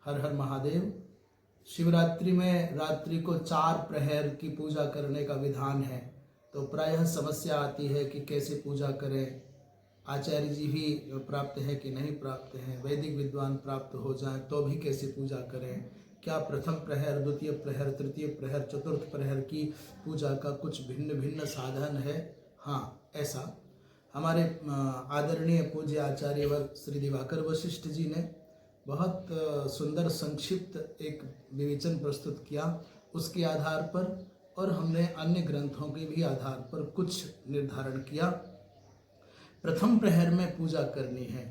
हर हर महादेव। शिवरात्रि में रात्रि को 4 प्रहर की पूजा करने का विधान है, तो प्रायः समस्या आती है कि कैसे पूजा करें। आचार्य जी भी प्राप्त है कि नहीं प्राप्त है, वैदिक विद्वान प्राप्त हो जाए तो भी कैसे पूजा करें, क्या प्रथम प्रहर, द्वितीय प्रहर, तृतीय प्रहर, चतुर्थ प्रहर की पूजा का कुछ भिन्न भिन्न साधन है। हाँ, ऐसा हमारे आदरणीय पूज्य आचार्य वर्ग श्री दिवाकर वशिष्ठ जी ने बहुत सुंदर संक्षिप्त एक विवेचन प्रस्तुत किया। उसके आधार पर और हमने अन्य ग्रंथों के भी आधार पर कुछ निर्धारण किया। प्रथम प्रहर में पूजा करनी है,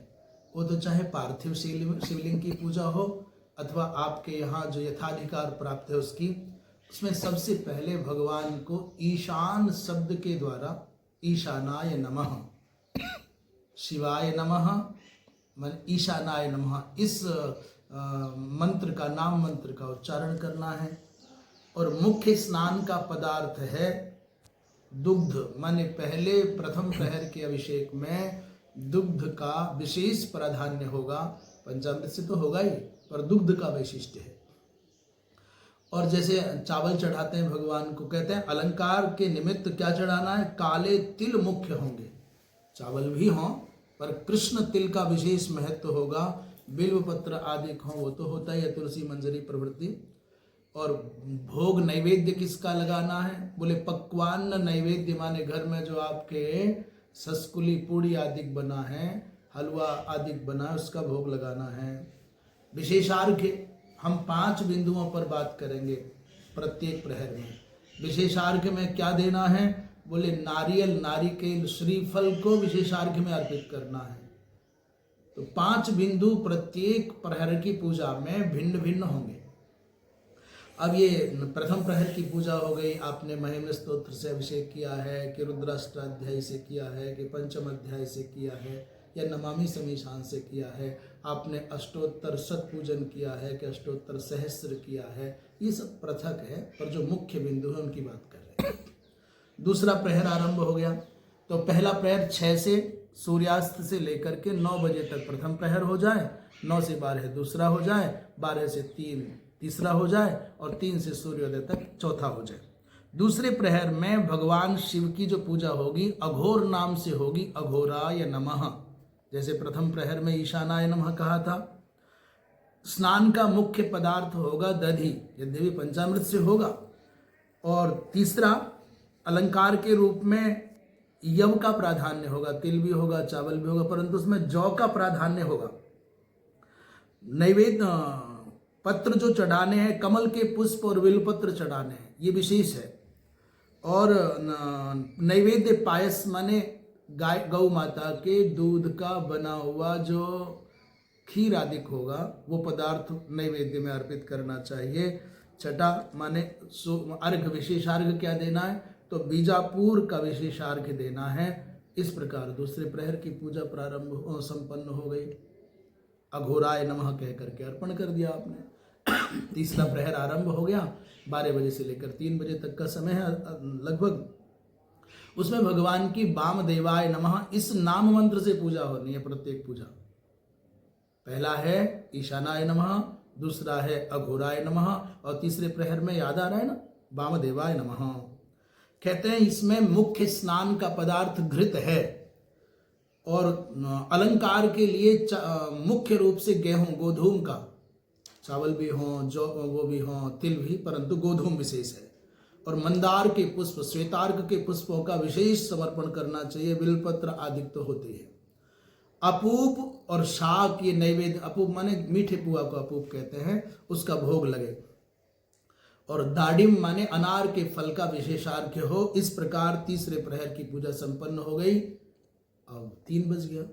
वो तो चाहे पार्थिव शिवलिंग की पूजा हो अथवा आपके यहाँ जो यथाधिकार प्राप्त है उसमें सबसे पहले भगवान को ईशान शब्द के द्वारा ईशानाय नमः, शिवाय नमः, मन ईशानाय नमः, इस मंत्र का, नाम मंत्र का उच्चारण करना है। और मुख्य स्नान का पदार्थ है दुग्ध, माने पहले प्रथम प्रहर के अभिषेक में दुग्ध का विशेष प्राधान्य होगा। पंचामृत से तो होगा ही, पर दुग्ध का वैशिष्ट्य है। और जैसे चावल चढ़ाते हैं भगवान को, कहते हैं अलंकार के निमित्त क्या चढ़ाना है, काले तिल मुख्य होंगे। चावल भी हों पर कृष्ण तिल का विशेष महत्व होगा। बिल्व पत्र आदि हों वो तो होता ही है, तुलसी मंजरी प्रभृति। और भोग नैवेद्य किसका लगाना है, बोले पक्वान्न नैवेद्य, माने घर में जो आपके ससकुली पूड़ी आदि बना है, हलवा आदि बना है, उसका भोग लगाना है। विशेषार्घ्य हम 5 बिंदुओं पर बात करेंगे प्रत्येक प्रहर में। विशेषार्घ्य में क्या देना है, बोले नारियल, नारिकेल, श्रीफल को विशेषार्घ्य में अर्पित करना है। तो 5 बिंदु प्रत्येक प्रहर की पूजा में भिन्न भिन्न होंगे। अब ये प्रथम प्रहर की पूजा हो गई, आपने महिम स्तोत्र से अभिषेक किया है कि रुद्राष्टाध्याय से किया है कि पंचम अध्याय से किया है या नमामि समीशान से किया है, आपने अष्टोत्तर शत पूजन किया है कि अष्टोत्तर सहस्र किया है, ये सब पृथक है, पर जो मुख्य बिंदु है उनकी बात कर रहे हैं। दूसरा प्रहर आरंभ हो गया, तो पहला प्रहर 6 से सूर्यास्त से लेकर के 9 बजे तक प्रथम प्रहर हो जाए, 9 से 12 दूसरा हो जाए, 12 से 3 तीसरा हो जाए और 3 से सूर्योदय तक चौथा हो जाए। दूसरे प्रहर में भगवान शिव की जो पूजा होगी अघोर नाम से होगी, अघोराय नमः। जैसे प्रथम प्रहर में ईशानाय नमः कहा था। स्नान का मुख्य पदार्थ होगा दधि, यद्यपि पंचामृत से होगा। और तीसरा अलंकार के रूप में यव का प्राधान्य होगा, तिल भी होगा, चावल भी होगा, परंतु उसमें जौ का प्राधान्य होगा। नैवेद्य पत्र जो चढ़ाने हैं, कमल के पुष्प और बिल्वपत्र चढ़ाने हैं, ये विशेष है। और नैवेद्य पायस माने गौ माता के दूध का बना हुआ जो खीर आदि होगा, वो पदार्थ नैवेद्य में अर्पित करना चाहिए। छठा माने अर्घ, विशेषार्घ क्या देना है, तो बीजापुर का विशेषार्घ देना है। इस प्रकार दूसरे प्रहर की पूजा प्रारंभ संपन्न हो गई। अघोराय नमः कह करके अर्पण कर दिया आपने। तीसरा प्रहर आरंभ हो गया, 12 बजे से लेकर 3 बजे तक का समय है लगभग। उसमें भगवान की वामदेवाय नमः इस नाम मंत्र से पूजा होनी है। प्रत्येक पूजा पहला है ईशानाय नमः, दूसरा है अघोराय नमः और तीसरे प्रहर में याद आ रहा है ना वामदेवाय नमः। कहते हैं इसमें मुख्य स्नान का पदार्थ घृत है और अलंकार के लिए मुख्य रूप से गेहूं, गोधूम का, चावल भी हों, जो वो भी हों, तिल भी, परंतु गोधूम विशेष है। और मंदार के पुष्प, श्वेतार्क के पुष्पों का विशेष समर्पण करना चाहिए। बिल्वपत्र आदि तो होते हैं। अपूप और शाक, ये नैवेद्य, अपूप माने मीठे पुआ को अपूप कहते हैं, उसका भोग लगे। और दाडिम माने अनार के फल का विशेषार्घ्य हो। इस प्रकार तीसरे प्रहर की पूजा संपन्न हो गई। अब 3 बज गया,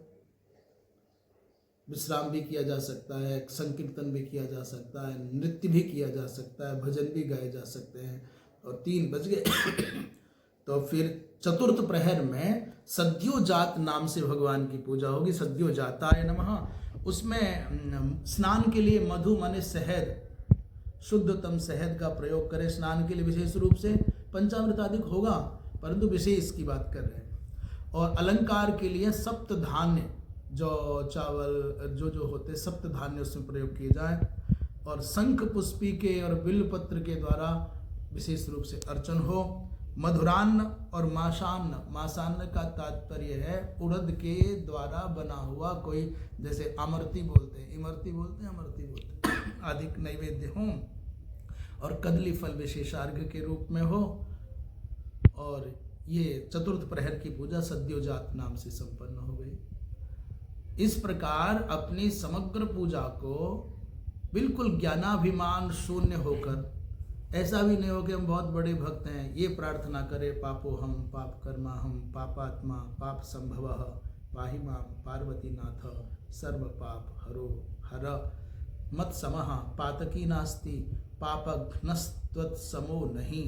विश्राम भी किया जा सकता है, संकीर्तन भी किया जा सकता है, नृत्य भी किया जा सकता है, भजन भी गाए जा सकते हैं। और 3 बज गए तो फिर चतुर्थ प्रहर में सद्योजात नाम से भगवान की पूजा होगी। सद्योजाताय नमः। उसमें स्नान के लिए मधु माने शहद, शुद्धतम शहद का प्रयोग करें स्नान के लिए। विशेष रूप से पंचामृत आदि होगा, परंतु विशेष की बात कर रहे हैं। और अलंकार के लिए सप्त धान्य, जो चावल जो होते सप्त धान्य उसमें प्रयोग किए जाए। और शंख पुष्पी के और बिल्वपत्र के द्वारा विशेष रूप से अर्चन हो। मधुरान्न और माशान्न, माशान्न का तात्पर्य है उड़द के द्वारा बना हुआ कोई, जैसे अमृति बोलते हैं, इमरती बोलते हैं, अमृति बोलते हैं, अधिक नैवेद्य हो और कदली फल विशेषार्घ्य के रूप में हो। और ये चतुर्थ प्रहर की पूजा सद्योजात नाम से संपन्न हो गई। इस प्रकार अपनी समग्र पूजा को बिल्कुल ज्ञानाभिमान शून्य होकर, ऐसा भी नहीं हो कि हम बहुत बड़े भक्त हैं, ये प्रार्थना करें पापो हम पाप कर्मा हम पापात्मा पाप संभव पाहि मां पार्वती नाथ सर्व पाप हरो हर मत समः पातकी नास्ति पापघ्नस्त्वत्समो नहीं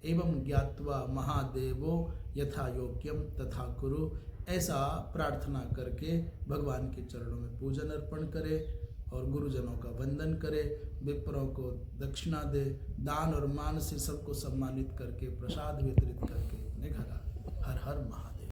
एवं ज्ञात्वा महादेवो यथा योग्यम तथा कुरु। ऐसा प्रार्थना करके भगवान के चरणों में पूजन अर्पण करे और गुरुजनों का वंदन करे, विप्रों को दक्षिणा दे, दान और मान से सबको सम्मानित करके प्रसाद वितरित करके अपने घर आए। हर हर महादेव।